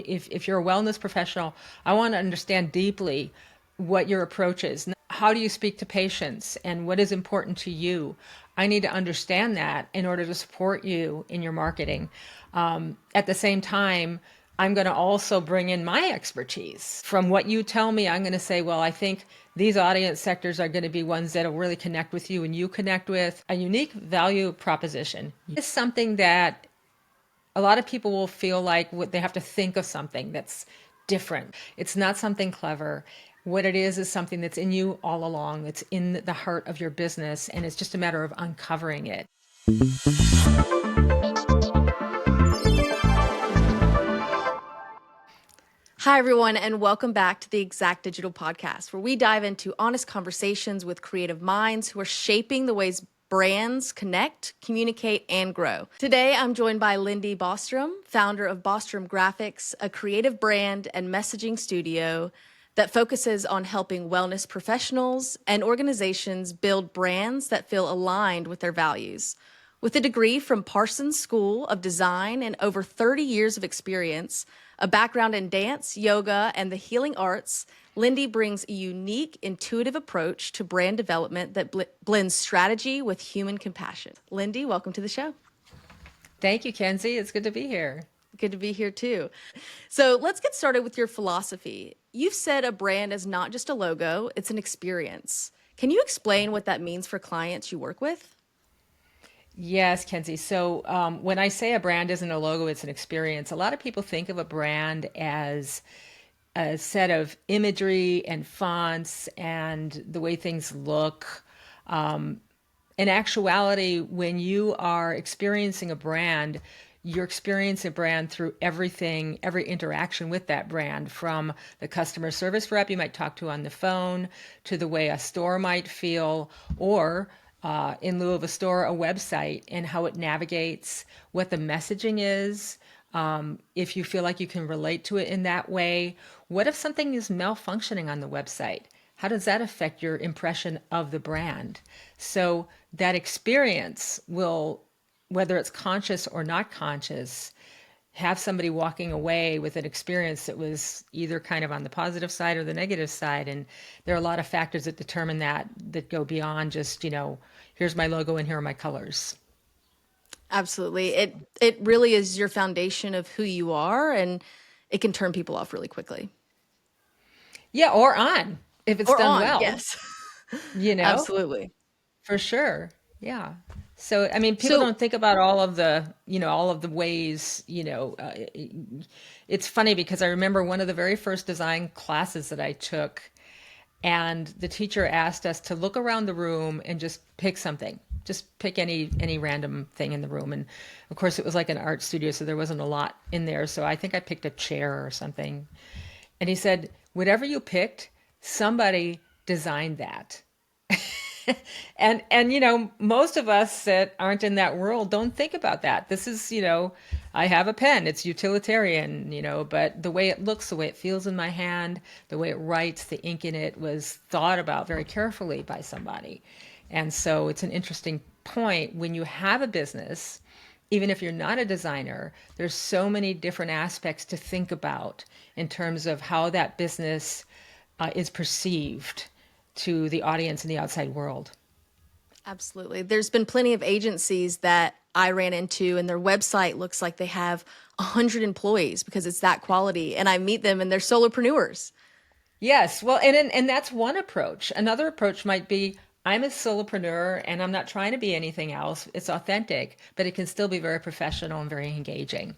If you're a wellness professional, I want to understand deeply what your approach is. How do you speak to patients and what is important to you? I need to understand that in order to support you in your marketing. At the same time, I'm going to also bring in my expertise. From what you tell me, I'm going to say, well, I think these audience sectors are going to be ones that will really connect with you and you connect with. A unique value proposition is something that a lot of people will feel like they have to think of something that's different. It's not something clever. What it is something that's in you all along. It's in the heart of your business, and it's just a matter of uncovering it. Hi, everyone, and welcome back to the Exact Digital Podcast, where we dive into honest conversations with creative minds who are shaping the ways brands connect, communicate, and grow. Today, I'm joined by Lindy Bostrom, founder of Bostrom Graphics, a creative brand and messaging studio that focuses on helping wellness professionals and organizations build brands that feel aligned with their values. With a degree from Parsons School of Design and over 30 years of experience, a background in dance, yoga, and the healing arts, Lindy brings a unique, intuitive approach to brand development that blends strategy with human compassion. Lindy, welcome to the show. Thank you, Kenzie. It's good to be here. Good to be here too. So let's get started with your philosophy. You've said a brand is not just a logo, it's an experience. Can you explain what that means for clients you work with? Yes, Kenzie. So when I say a brand isn't a logo, it's an experience. A lot of people think of a brand as a set of imagery and fonts and the way things look. In actuality, when you are experiencing a brand, you're experiencing a brand through everything, every interaction with that brand, from the customer service rep you might talk to on the phone, to the way a store might feel, or in lieu of a store, a website, and how it navigates, what the messaging is. If you feel like you can relate to it in that way, what if something is malfunctioning on the website? How does that affect your impression of the brand? So that experience will, whether it's conscious or not conscious, have somebody walking away with an experience that was either kind of on the positive side or the negative side. And there are a lot of factors that determine that go beyond just, here's my logo and here are my colors. Absolutely. It really is your foundation of who you are, and it can turn people off really quickly. Yeah, or on, if it's Or done on, well, yes. you know, Absolutely. for sure. Yeah. So, I mean, people So, don't think about all of the ways, it's funny because I remember one of the very first design classes that I took, and the teacher asked us to look around the room and just pick something. Just pick any random thing in the room. And of course it was like an art studio, so there wasn't a lot in there. So I think I picked a chair or something. And he said, whatever you picked, somebody designed that. And most of us that aren't in that world don't think about that. This is, I have a pen, it's utilitarian, but the way it looks, the way it feels in my hand, the way it writes, the ink in it was thought about very carefully by somebody. And so it's an interesting point when you have a business, even if you're not a designer, there's so many different aspects to think about in terms of how that business is perceived to the audience in the outside world. absolutely. There's been plenty of agencies that I ran into, and their website looks like they have 100 employees because it's that quality. And I meet them, and they're solopreneurs. Yes, well, and that's one approach. Another approach might be I'm a solopreneur and I'm not trying to be anything else. It's authentic, but it can still be very professional and very engaging.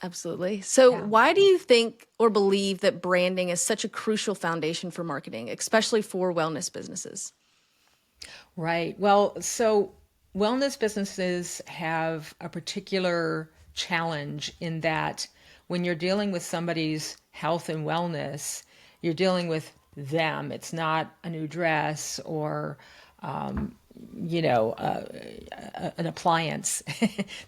Absolutely. So, Yeah. why do you think or believe that branding is such a crucial foundation for marketing, especially for wellness businesses? Right. Well, so wellness businesses have a particular challenge in that when you're dealing with somebody's health and wellness, you're dealing with them. It's not a new dress or, um, an appliance.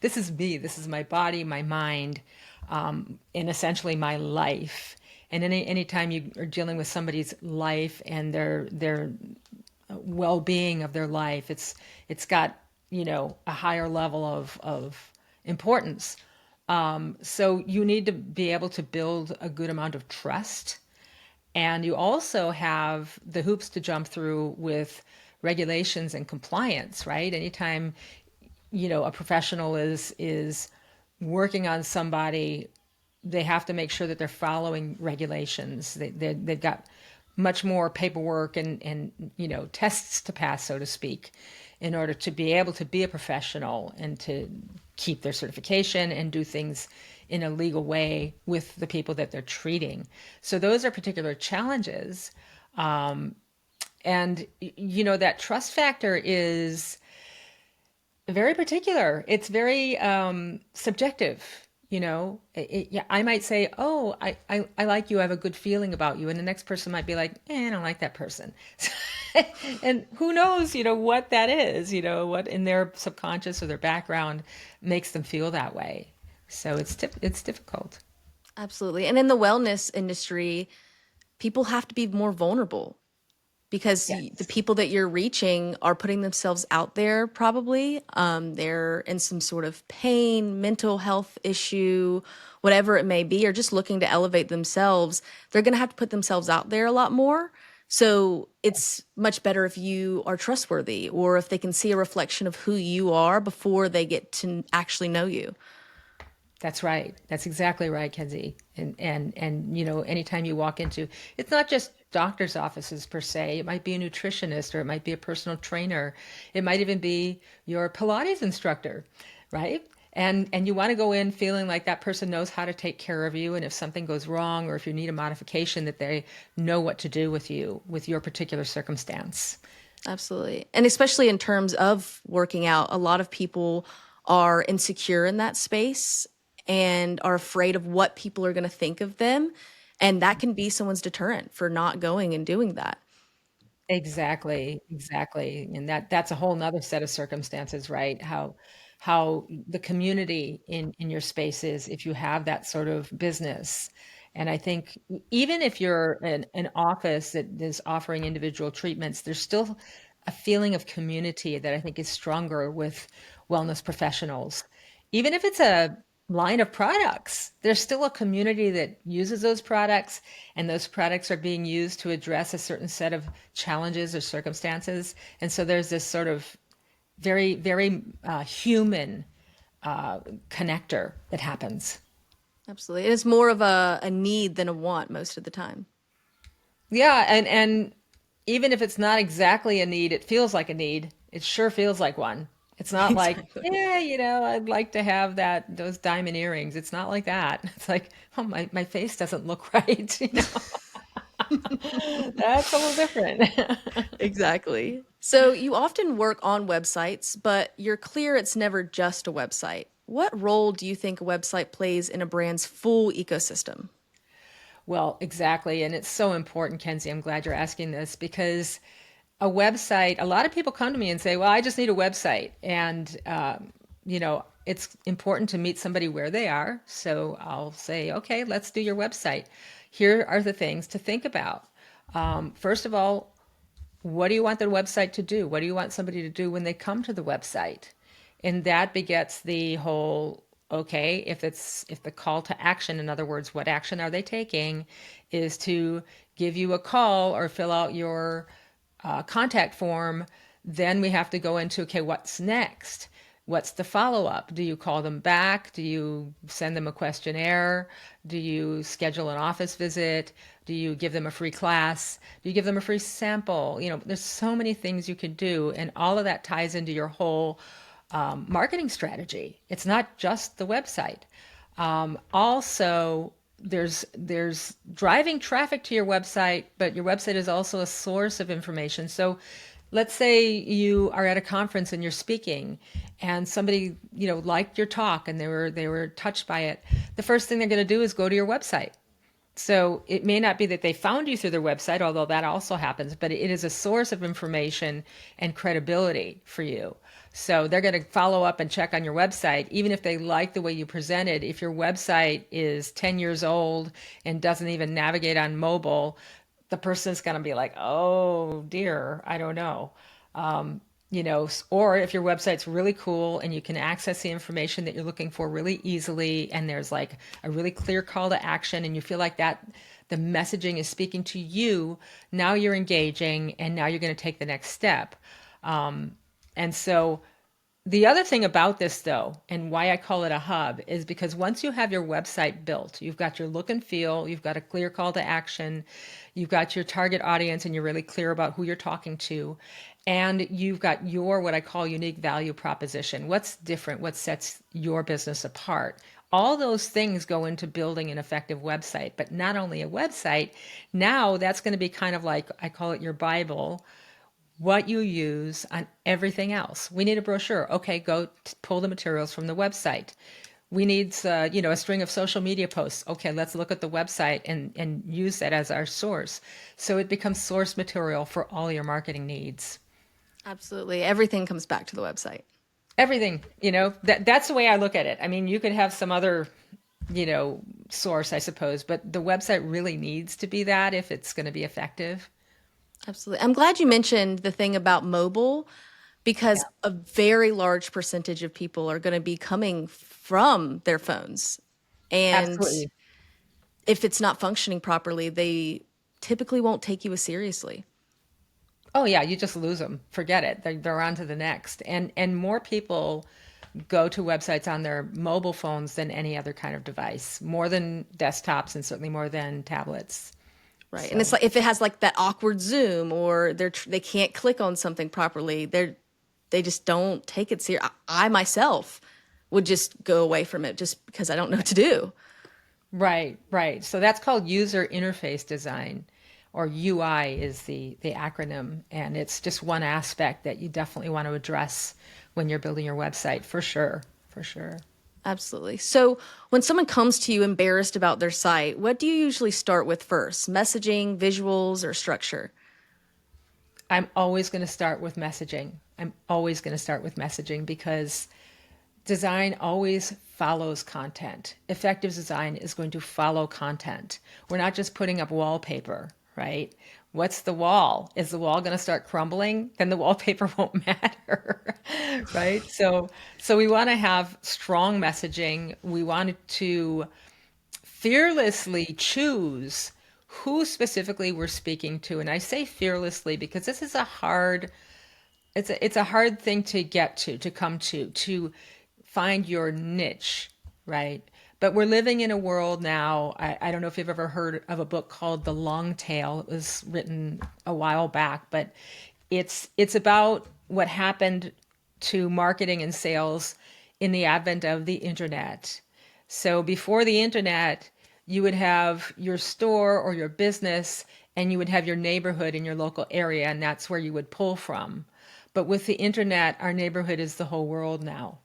This is me. This is my body, my mind, and essentially my life. And anytime you are dealing with somebody's life and their well-being of their life, it's got a higher level of importance. So you need to be able to build a good amount of trust. And you also have the hoops to jump through with regulations and compliance, right? Anytime, a professional is working on somebody, they have to make sure that they're following regulations. They've got much more paperwork and tests to pass, so to speak, in order to be able to be a professional and to keep their certification and do things in a legal way with the people that they're treating. So those are particular challenges. And that trust factor is very particular. It's very subjective. Yeah, I might say, "Oh, I like you. I have a good feeling about you," and the next person might be like, "I don't like that person." And who knows, what that is, what in their subconscious or their background makes them feel that way. So it's difficult. Absolutely. And in the wellness industry, people have to be more vulnerable because the Yes. people that you're reaching are putting themselves out there probably. They're in some sort of pain, mental health issue, whatever it may be, or just looking to elevate themselves. They're going to have to put themselves out there a lot more. So it's much better if you are trustworthy or if they can see a reflection of who you are before they get to actually know you. That's right. That's exactly right, Kenzie. And anytime you walk into, it's not just doctor's offices per se. It might be a nutritionist or it might be a personal trainer. It might even be your Pilates instructor, right? And you want to go in feeling like that person knows how to take care of you, and if something goes wrong or if you need a modification, that they know what to do with you with your particular circumstance. Absolutely. And especially in terms of working out, a lot of people are insecure in that space and are afraid of what people are going to think of them. And that can be someone's deterrent for not going and doing that. Exactly, exactly. And that's a whole nother set of circumstances, right? How the community in your space is if you have that sort of business. And I think even if you're an office that is offering individual treatments, there's still a feeling of community that I think is stronger with wellness professionals. Even if it's a line of products, there's still a community that uses those products, and those products are being used to address a certain set of challenges or circumstances. And so there's this sort of very, very human connector that happens. Absolutely. It's more of a need than a want most of the time. Yeah, and even if it's not exactly a need, it feels like a need. It sure feels like one. It's not like, Exactly. yeah, I'd like to have those diamond earrings. It's not like that. It's like, oh, my face doesn't look right. That's a little different. Exactly. So you often work on websites, but you're clear it's never just a website. What role do you think a website plays in a brand's full ecosystem? Well, exactly. And it's so important, Kenzie. I'm glad you're asking this because a website, a lot of people come to me and say, well, I just need a website. And, it's important to meet somebody where they are. So I'll say, okay, let's do your website. Here are the things to think about. First of all, what do you want the website to do? What do you want somebody to do when they come to the website? And that begets the whole, okay, if the call to action, in other words, what action are they taking, is to give you a call or fill out your contact form, then we have to go into, okay, what's next? What's the follow up? Do you call them back? Do you send them a questionnaire? Do you schedule an office visit? Do you give them a free class? Do you give them a free sample? There's so many things you could do, and all of that ties into your whole marketing strategy. It's not just the website. Also, there's driving traffic to your website, but your website is also a source of information. So let's say you are at a conference and you're speaking and somebody liked your talk and they were touched by it. The first thing they're going to do is go to your website. So it may not be that they found you through their website, although that also happens, but it is a source of information and credibility for you. So they're going to follow up and check on your website, even if they like the way you presented. If your website is 10 years old and doesn't even navigate on mobile, the person's going to be like, oh dear, I don't know. or if your website's really cool and you can access the information that you're looking for really easily, and there's like a really clear call to action, and you feel like that the messaging is speaking to you, now you're engaging, and now you're going to take the next step. And so the other thing about this, though, and why I call it a hub, is because once you have your website built, you've got your look and feel, you've got a clear call to action, you've got your target audience, and you're really clear about who you're talking to, and you've got your what I call unique value proposition. What's different? What sets your business apart? All those things go into building an effective website, but not only a website, now that's going to be kind of like, I call it your Bible, what you use on everything else. We need a brochure. Okay, go pull the materials from the website. We need, a string of social media posts. Okay, let's look at the website and use that as our source. So it becomes source material for all your marketing needs. Absolutely. Everything comes back to the website. Everything, that's the way I look at it. I mean, you could have some other, source, I suppose, but the website really needs to be that if it's going to be effective. Absolutely. I'm glad you mentioned the thing about mobile because a very large percentage of people are going to be coming from their phones. And Absolutely. if it's not functioning properly, they typically won't take you as seriously. Oh yeah, you just lose them. Forget it. They're on to the next. And more people go to websites on their mobile phones than any other kind of device, more than desktops and certainly more than tablets. Right. And it's So, like if it has like that awkward zoom or they can't click on something properly, they just don't take it serious. I myself would just go away from it just because I don't know what to do. right, right. So that's called user interface design, or UI is the acronym, and it's just one aspect that you definitely want to address when you're building your website, for sure, for sure. Absolutely. So when someone comes to you embarrassed about their site, what do you usually start with first? Messaging, visuals, or structure? I'm always going to start with messaging. I'm always going to start with messaging because design always follows content. Effective design is going to follow content. We're not just putting up wallpaper, right? What's the wall? Is the wall going to start crumbling? Then the wallpaper won't matter, right? So we want to have strong messaging. We want to fearlessly choose who specifically we're speaking to. And I say fearlessly because this is a hard it's a hard thing to get to come to find your niche, right? But we're living in a world now. I don't know if you've ever heard of a book called The Long Tail. It was written a while back, but it's about what happened to marketing and sales in the advent of the internet. So before the internet, you would have your store or your business, and you would have your neighborhood in your local area, and that's where you would pull from. But with the internet, our neighborhood is the whole world now.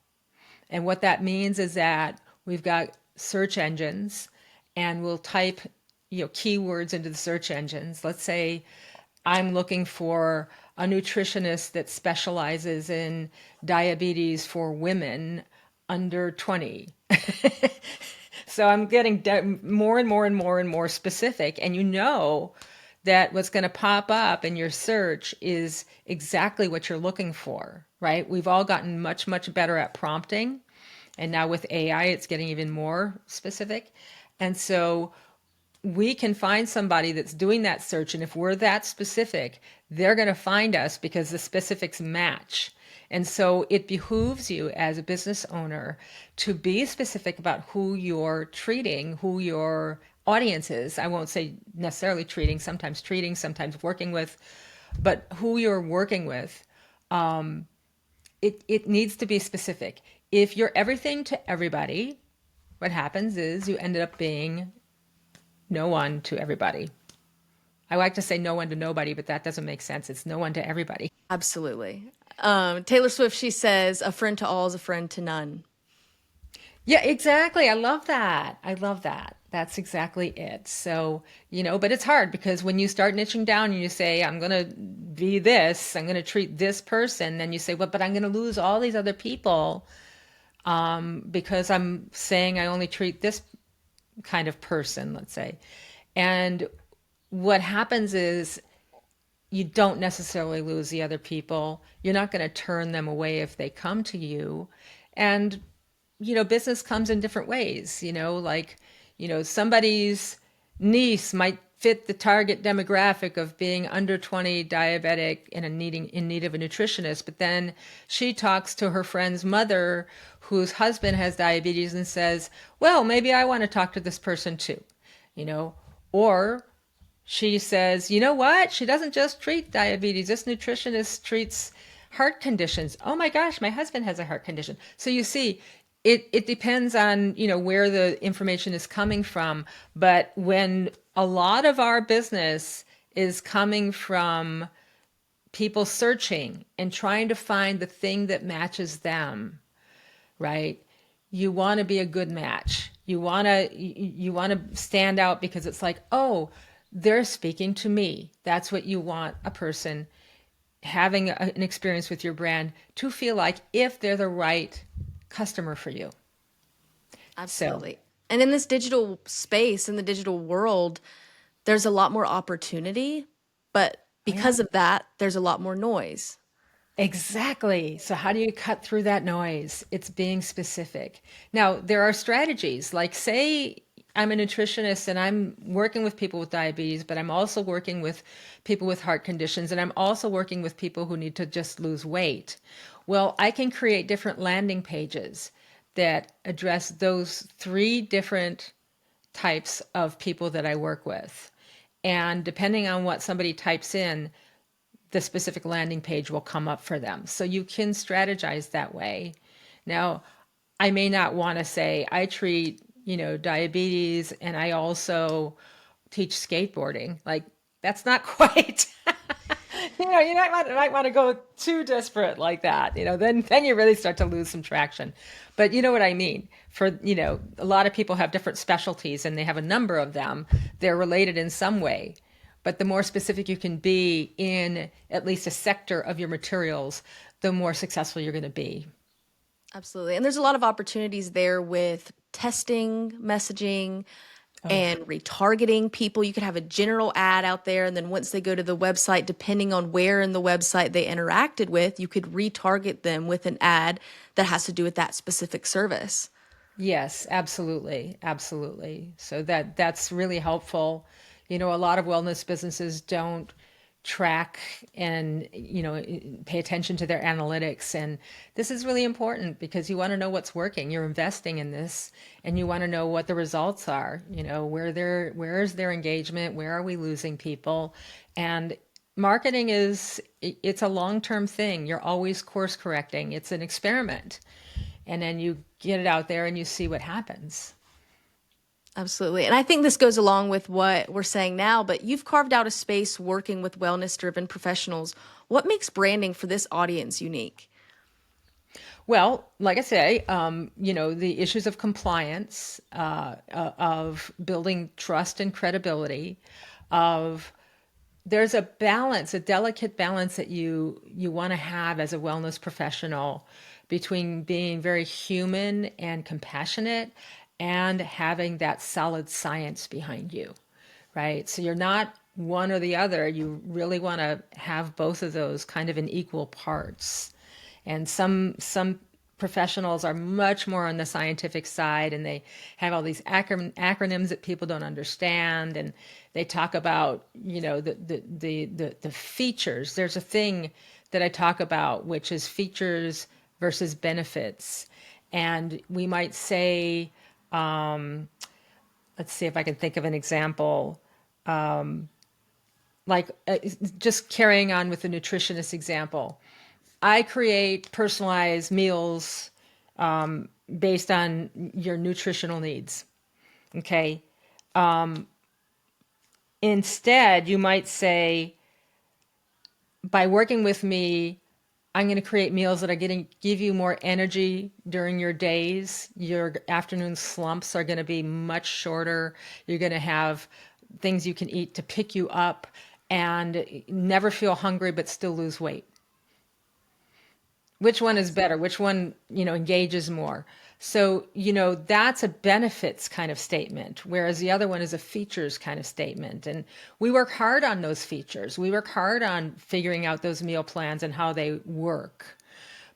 And what that means is that we've got search engines, and we'll type, keywords into the search engines. Let's say I'm looking for a nutritionist that specializes in diabetes for women under 20. So I'm getting more and more and more and more specific. And that what's going to pop up in your search is exactly what you're looking for, right? We've all gotten much, much better at prompting. And now with AI, it's getting even more specific. And so we can find somebody that's doing that search. And if we're that specific, they're going to find us because the specifics match. And so it behooves you as a business owner to be specific about who you're treating, who your audience is. I won't say necessarily treating, sometimes working with, but who you're working with. It needs to be specific. If you're everything to everybody, what happens is you ended up being no one to everybody. I like to say no one to nobody, but that doesn't make sense. It's no one to everybody. Absolutely. Taylor Swift, she says, a friend to all is a friend to none. Yeah, exactly. I love that. I love that. That's exactly it. So, but it's hard because when you start niching down and you say, I'm going to be this, I'm going to treat this person, then you say, well, but I'm going to lose all these other people because I'm saying I only treat this kind of person, let's say. And what happens is you don't necessarily lose the other people. You're not going to turn them away if they come to you. And, business comes in different ways, like, somebody's niece might fit the target demographic of being under 20 diabetic and in need of a nutritionist, but then she talks to her friend's mother whose husband has diabetes and says, well, maybe I want to talk to this person too, you know or she says, you know what? She doesn't just treat diabetes. This nutritionist treats heart conditions. Oh my gosh, my husband has a heart condition. So you see, it depends on, where the information is coming from. But when a lot of our business is coming from people searching and trying to find the thing that matches them, right? You want to be a good match. You want to stand out because it's like, oh, they're speaking to me. That's what you want a person having an experience with your brand to feel like, if they're the right customer for you. So, Absolutely. And in this digital space, in the digital world, there's a lot more opportunity, but oh yeah. because of that, there's a lot more noise. Exactly. So, how do you cut through that noise? It's being specific. Now, there are strategies like, say, I'm a nutritionist and I'm working with people with diabetes, but I'm also working with people with heart conditions, and I'm also working with people who need to just lose weight. Well, I can create different landing pages that address those three different types of people that I work with. And depending on what somebody types in, the specific landing page will come up for them. So you can strategize that way. Now, I may not want to say I treat, diabetes and I also teach skateboarding. Like, that's not quite you might want to go too desperate like that. Then you really start to lose some traction. But you know what I mean. For a lot of people have different specialties and they have a number of them. They're related in some way. But the more specific you can be in at least a sector of your materials, the more successful you're going to be. Absolutely. And there's a lot of opportunities there with testing, messaging, Oh yeah. and retargeting people. You could have a general ad out there, and then once they go to the website, depending on where in the website they interacted with, you could retarget them with an ad that has to do with that specific service. Yes, absolutely. Absolutely. So that's really helpful. A lot of wellness businesses don't track and, pay attention to their analytics. And this is really important because you want to know what's working. You're investing in this and you want to know what the results are, where is their engagement? Where are we losing people? And marketing it's a long-term thing. You're always course correcting. It's an experiment, and then you get it out there and you see what happens. Absolutely. And I think this goes along with what we're saying now, but you've carved out a space working with wellness driven professionals. What makes branding for this audience unique? Well, like I say, the issues of compliance, of building trust and credibility, of there's a balance, a delicate balance that you want to have as a wellness professional between being very human and compassionate and having that solid science behind you, right? So you're not one or the other. You really want to have both of those kind of in equal parts. And some professionals are much more on the scientific side, and they have all these acronyms that people don't understand, and they talk about the features. There's a thing that I talk about which is features versus benefits, and we might say, let's see if I can think of an example, like just carrying on with the nutritionist example. I create personalized meals based on your nutritional needs. Okay. Instead, you might say, by working with me, I'm going to create meals that are going to give you more energy during your days. Your afternoon slumps are going to be much shorter. You're going to have things you can eat to pick you up and never feel hungry but still lose weight. Which one is better? Which one, engages more? So, that's a benefits kind of statement, whereas the other one is a features kind of statement. And we work hard on those features. We work hard on figuring out those meal plans and how they work.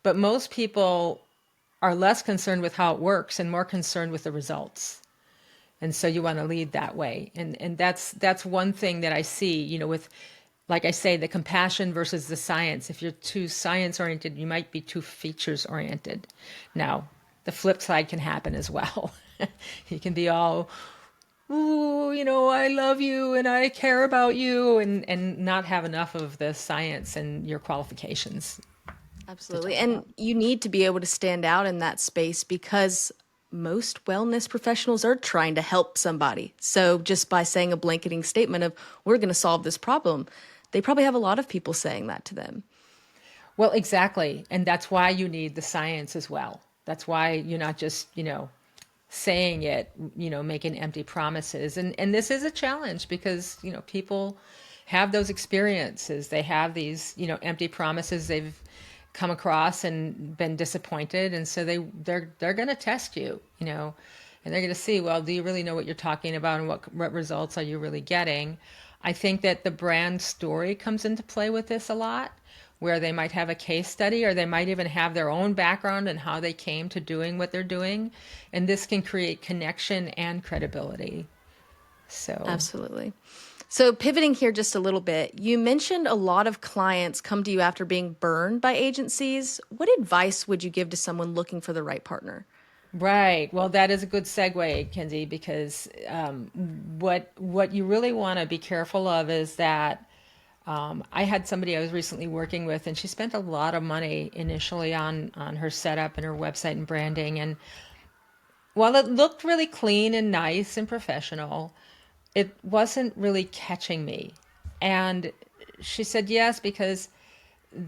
But most people are less concerned with how it works and more concerned with the results. And so you want to lead that way. And that's one thing that I see, with, like I say, the compassion versus the science. If you're too science oriented, you might be too features oriented. Now, the flip side can happen as well. You can be all, ooh, I love you and I care about you, and not have enough of the science and your qualifications to Absolutely. talk And about. you need to be able to stand out in that space because most wellness professionals are trying to help somebody. So just by saying a blanketing statement of, we're going to solve this problem, they probably have a lot of people saying that to them. Well, exactly. And that's why you need the science as well. That's why you're not just, saying it, making empty promises. And this is a challenge because, people have those experiences. They have these, empty promises they've come across and been disappointed. And so they're going to test you, and they're going to see, well, do you really know what you're talking about, and what results are you really getting? I think that the brand story comes into play with this a lot, where they might have a case study or they might even have their own background and how they came to doing what they're doing. And this can create connection and credibility. So, Absolutely. So, pivoting here just a little bit, you mentioned a lot of clients come to you after being burned by agencies. What advice would you give to someone looking for the right partner? right. Well, that is a good segue, Kenzie, because what you really want to be careful of is that I had somebody I was recently working with, and she spent a lot of money initially on her setup and her website and branding. And while it looked really clean and nice and professional, it wasn't really catching me. And she said yes, because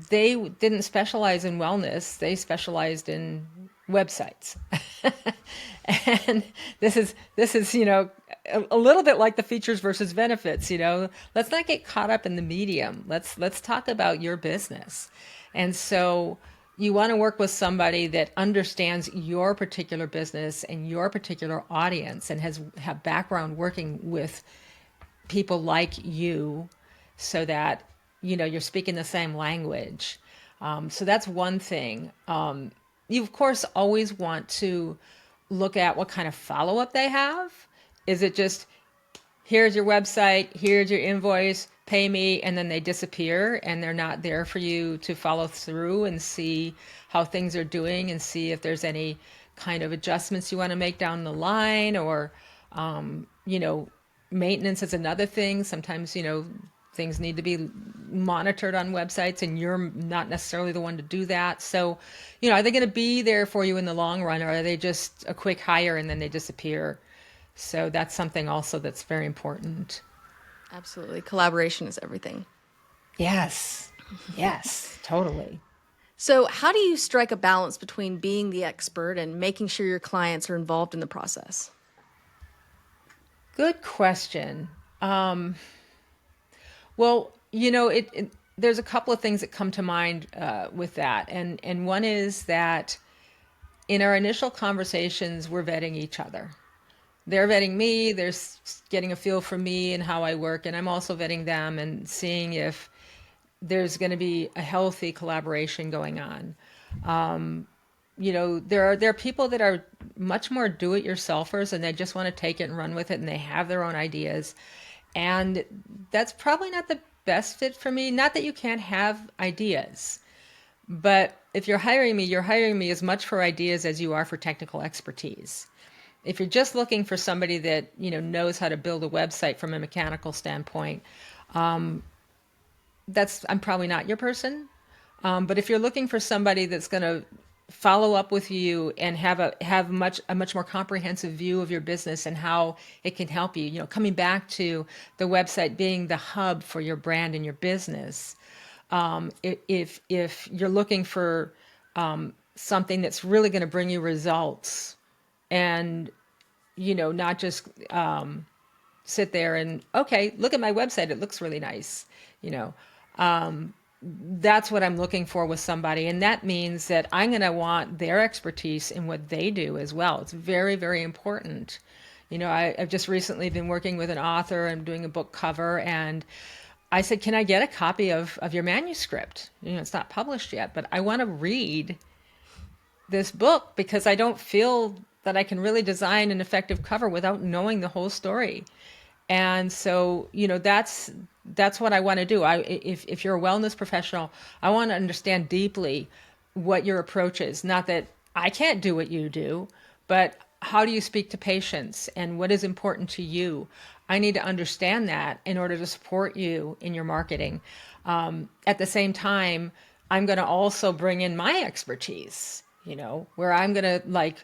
they didn't specialize in wellness, they specialized in websites. And this is a little bit like the features versus benefits. Let's not get caught up in the medium. Let's talk about your business. And so you want to work with somebody that understands your particular business and your particular audience, and have background working with people like you, so that you're speaking the same language. So that's one thing. You of course always want to look at what kind of follow-up they have. Is it just, here's your website, here's your invoice, pay me, and then they disappear and they're not there for you to follow through and see how things are doing and see if there's any kind of adjustments you want to make down the line? Or you know maintenance is another thing. Sometimes things need to be monitored on websites, and you're not necessarily the one to do that. So are they going to be there for you in the long run, or are they just a quick hire and then they disappear? So that's something also that's very important. Absolutely. Collaboration is everything. Yes. Yes, totally. So, how do you strike a balance between being the expert and making sure your clients are involved in the process? Good question. Well, there's a couple of things that come to mind with that, and one is that in our initial conversations, we're vetting each other. They're vetting me. They're getting a feel for me and how I work, and I'm also vetting them and seeing if there's going to be a healthy collaboration going on. There are people that are much more do-it-yourselfers, and they just want to take it and run with it, and they have their own ideas, and that's probably not the best fit for me. Not that you can't have ideas, but if you're hiring me as much for ideas as you are for technical expertise. If you're just looking for somebody that knows how to build a website from a mechanical standpoint, I'm probably not your person. But if you're looking for somebody that's going to follow up with you and have a much more comprehensive view of your business and how it can help you, coming back to the website being the hub for your brand and your business. If you're looking for something that's really going to bring you results, and not just sit there and, okay, look at my website, it looks really nice. you know that's what I'm looking for with somebody. And that means that I'm going to want their expertise in what they do as well. It's very, very important. I've just recently been working with an author and doing a book cover, and I said, can I get a copy of your manuscript? It's not published yet, but I want to read this book because I don't feel that I can really design an effective cover without knowing the whole story. And so, that's what I want to do. If you're a wellness professional, I want to understand deeply what your approach is. Not that I can't do what you do, but how do you speak to patients and what is important to you? I need to understand that in order to support you in your marketing. At the same time, I'm going to also bring in my expertise, where I'm going to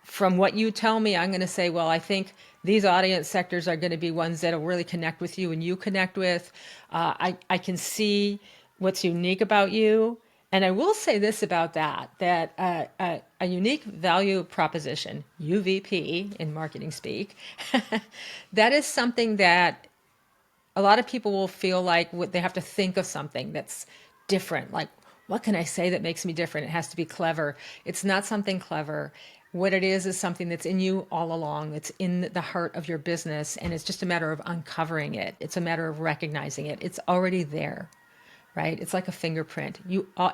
from what you tell me, I'm going to say, well, I think these audience sectors are going to be ones that will really connect with you and you connect with. I can see what's unique about you. And I will say this about that a unique value proposition, UVP in marketing speak, that is something that a lot of people will feel like they have to think of something that's different. Like, what can I say that makes me different? It has to be clever. It's not something clever. What it is something that's in you all along. It's in the heart of your business, and it's just a matter of uncovering it. It's a matter of recognizing it. It's already there, right? It's like a fingerprint.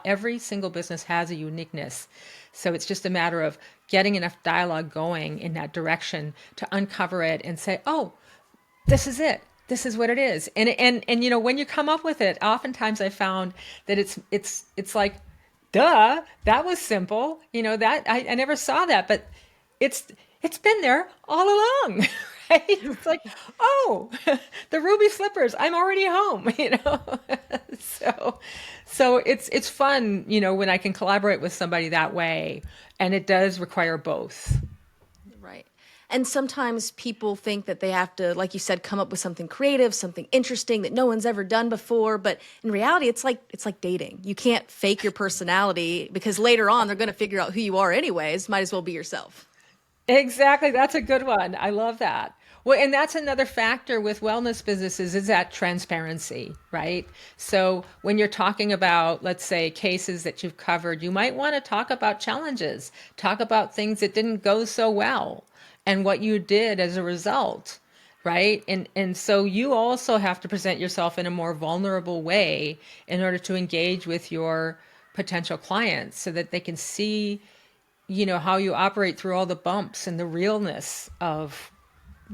Every single business has a uniqueness. So it's just a matter of getting enough dialogue going in that direction to uncover it and say, oh, this is it. This is what it is. And when you come up with it, oftentimes I found that it's like, duh, that was simple. That I never saw that, but it's been there all along. Right? It's like, oh, the ruby slippers, I'm already home. So it's fun, when I can collaborate with somebody that way, and it does require both. Right. And sometimes people think that they have to, like you said, come up with something creative, something interesting that no one's ever done before. But in reality, it's like dating. You can't fake your personality because later on they're going to figure out who you are anyways. Might as well be yourself. Exactly. That's a good one. I love that. Well, and that's another factor with wellness businesses is that transparency, right? So when you're talking about, let's say, cases that you've covered, you might want to talk about challenges, talk about things that didn't go so well and what you did as a result, right? And so you also have to present yourself in a more vulnerable way in order to engage with your potential clients so that they can see how you operate through all the bumps and the realness of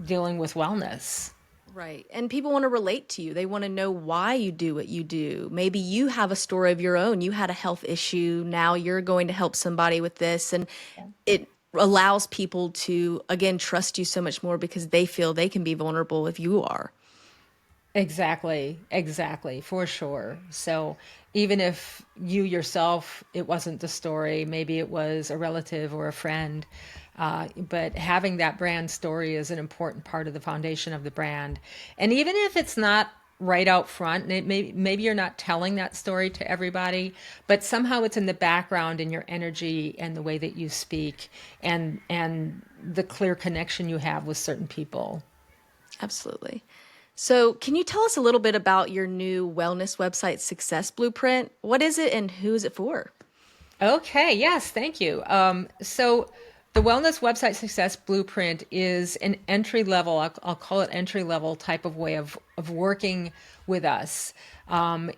dealing with wellness. Right. And people want to relate to you. They want to know why you do what you do. Maybe you have a story of your own. You had a health issue. Now you're going to help somebody with this. And it allows people to, again, trust you so much more because they feel they can be vulnerable if you are. Exactly, for sure. So even if you yourself, it wasn't the story, maybe it was a relative or a friend, but having that brand story is an important part of the foundation of the brand. And even if it's not right out front, maybe you're not telling that story to everybody, but somehow it's in the background in your energy and the way that you speak and the clear connection you have with certain people. Absolutely. So, can you tell us a little bit about your new wellness website, Success Blueprint? What is it and who is it for? Okay, yes, thank you. So the Wellness Website Success Blueprint is an entry level, I'll call it entry level type of way of working with us.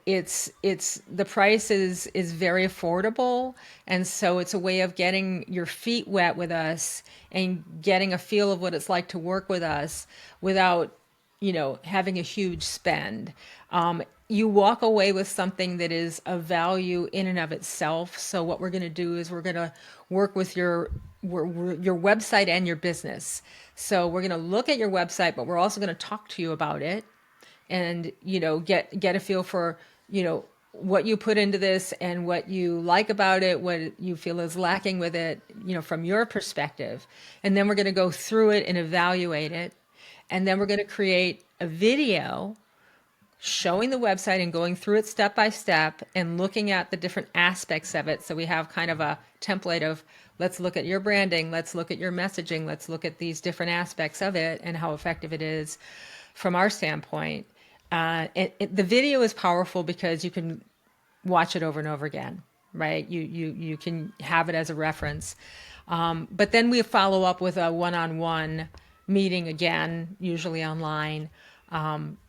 It's the price is very affordable, and so it's a way of getting your feet wet with us and getting a feel of what it's like to work with us without having a huge spend. You walk away with something that is of value in and of itself. So what we're going to do is we're going to work with your website and your business. So we're going to look at your website, but we're also going to talk to you about it and get a feel for what you put into this and what you like about it, what you feel is lacking with it, from your perspective. And then we're going to go through it and evaluate it. And then we're going to create a video showing the website and going through it step by step and looking at the different aspects of it. So we have kind of a template of let's look at your branding, let's look at your messaging, let's look at these different aspects of it and how effective it is from our standpoint. The video is powerful because you can watch it over and over again, right? You can have it as a reference. But then we follow up with a one-on-one meeting again, usually online.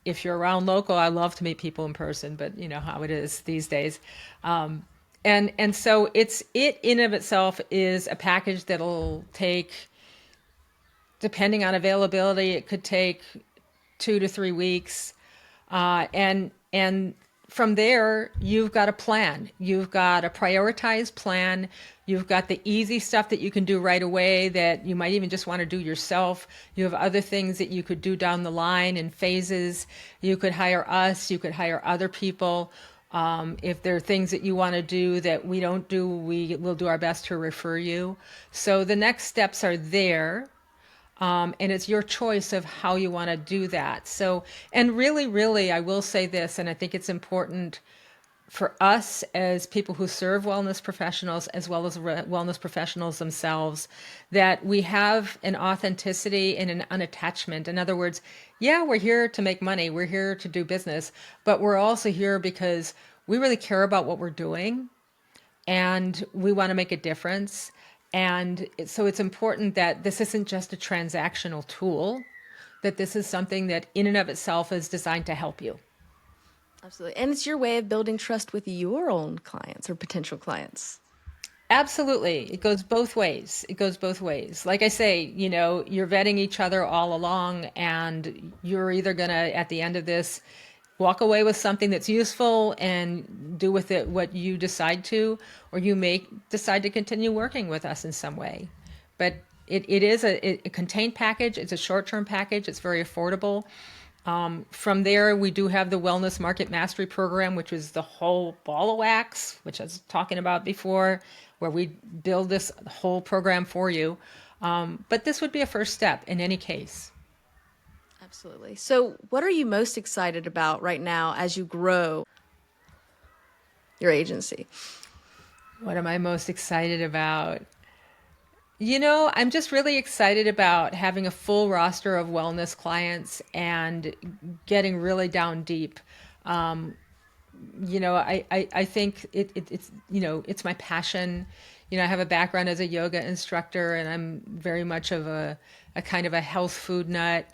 If you're around local, I love to meet people in person, but you know how it is these days. And so it in of itself is a package that'll take, depending on availability, it could take 2 to 3 weeks. And from there, you've got a plan. You've got a prioritized plan. You've got the easy stuff that you can do right away that you might even just want to do yourself. You have other things that you could do down the line in phases. You could hire us. You could hire other people. If there are things that you want to do that we don't do, we will do our best to refer you. So the next steps are there. And it's your choice of how you want to do that. So, and really, I will say this, and I think it's important for us as people who serve wellness professionals, as well as wellness professionals themselves, that we have an authenticity and an unattachment. In other words, yeah, we're here to make money, we're here to do business, but we're also here because we really care about what we're doing and we want to make a difference. And so it's important that this isn't just a transactional tool, that this is something that in and of itself is designed to help you. Absolutely. And it's your way of building trust with your own clients or potential clients. Absolutely. It goes both ways. It goes both ways. Like I say, you know, you're vetting each other all along, and you're either going to, at the end of this, walk away with something that's useful and do with it what you decide to, or you may decide to continue working with us in some way. But it is a contained package. It's a short-term package. It's very affordable. From there, we do have the Wellness Market Mastery Program, which is the whole ball of wax, which I was talking about before, where we build this whole program for you. But this would be a first step in any case. Absolutely. So what are you most excited about right now as you grow your agency? What am I most excited about? You know, I'm just really excited about having a full roster of wellness clients and getting really down deep. You know, I think it's, you know, it's my passion. You know, I have a background as a yoga instructor, and I'm very much of a kind of a health food nut.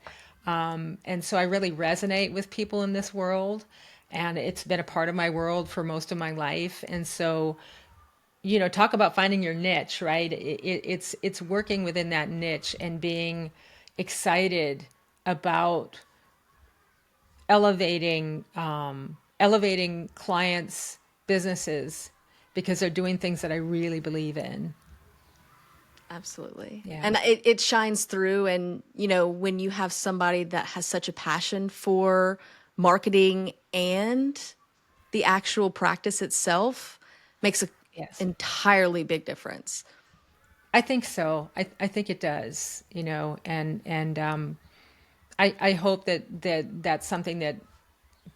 And so I really resonate with people in this world, and it's been a part of my world for most of my life. And so, you know, talk about finding your niche, right? It's working within that niche and being excited about elevating elevating clients' businesses because they're doing things that I really believe in. Absolutely. Yeah. And it shines through. And, you know, when you have somebody that has such a passion for marketing and the actual practice itself, makes an Yes. entirely big difference. I think so. I think it does, you know, and I hope that's something that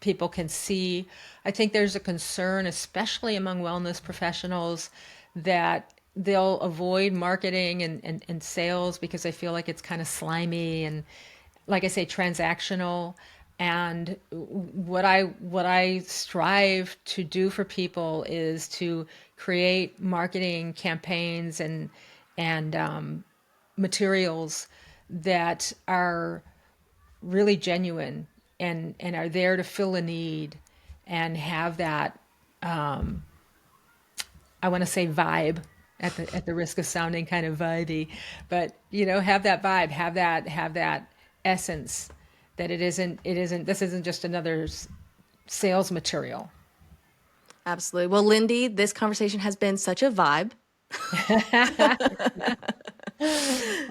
people can see. I think there's a concern, especially among wellness professionals, that they'll avoid marketing and sales because they feel like it's kind of slimy and, like I say, transactional. And what I strive to do for people is to create marketing campaigns and materials that are really genuine and are there to fill a need and have that I want to say vibe at the risk of sounding kind of vibey, but you know, have that vibe, have that essence that it isn't this isn't just another sales material. Absolutely. Well, Lindy, this conversation has been such a vibe. I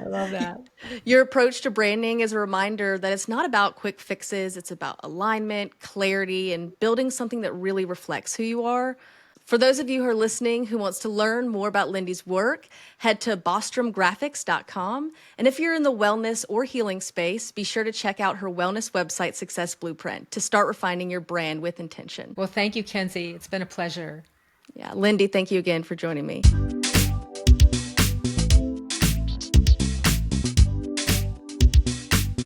love that. Your approach to branding is a reminder that it's not about quick fixes, it's about alignment, clarity, and building something that really reflects who you are. For those of you who are listening who wants to learn more about Lindy's work, head to bostromgraphics.com. And if you're in the wellness or healing space, be sure to check out her wellness website, Success Blueprint, to start refining your brand with intention. Well, thank you, Kenzie. It's been a pleasure. Yeah, Lindy, thank you again for joining me.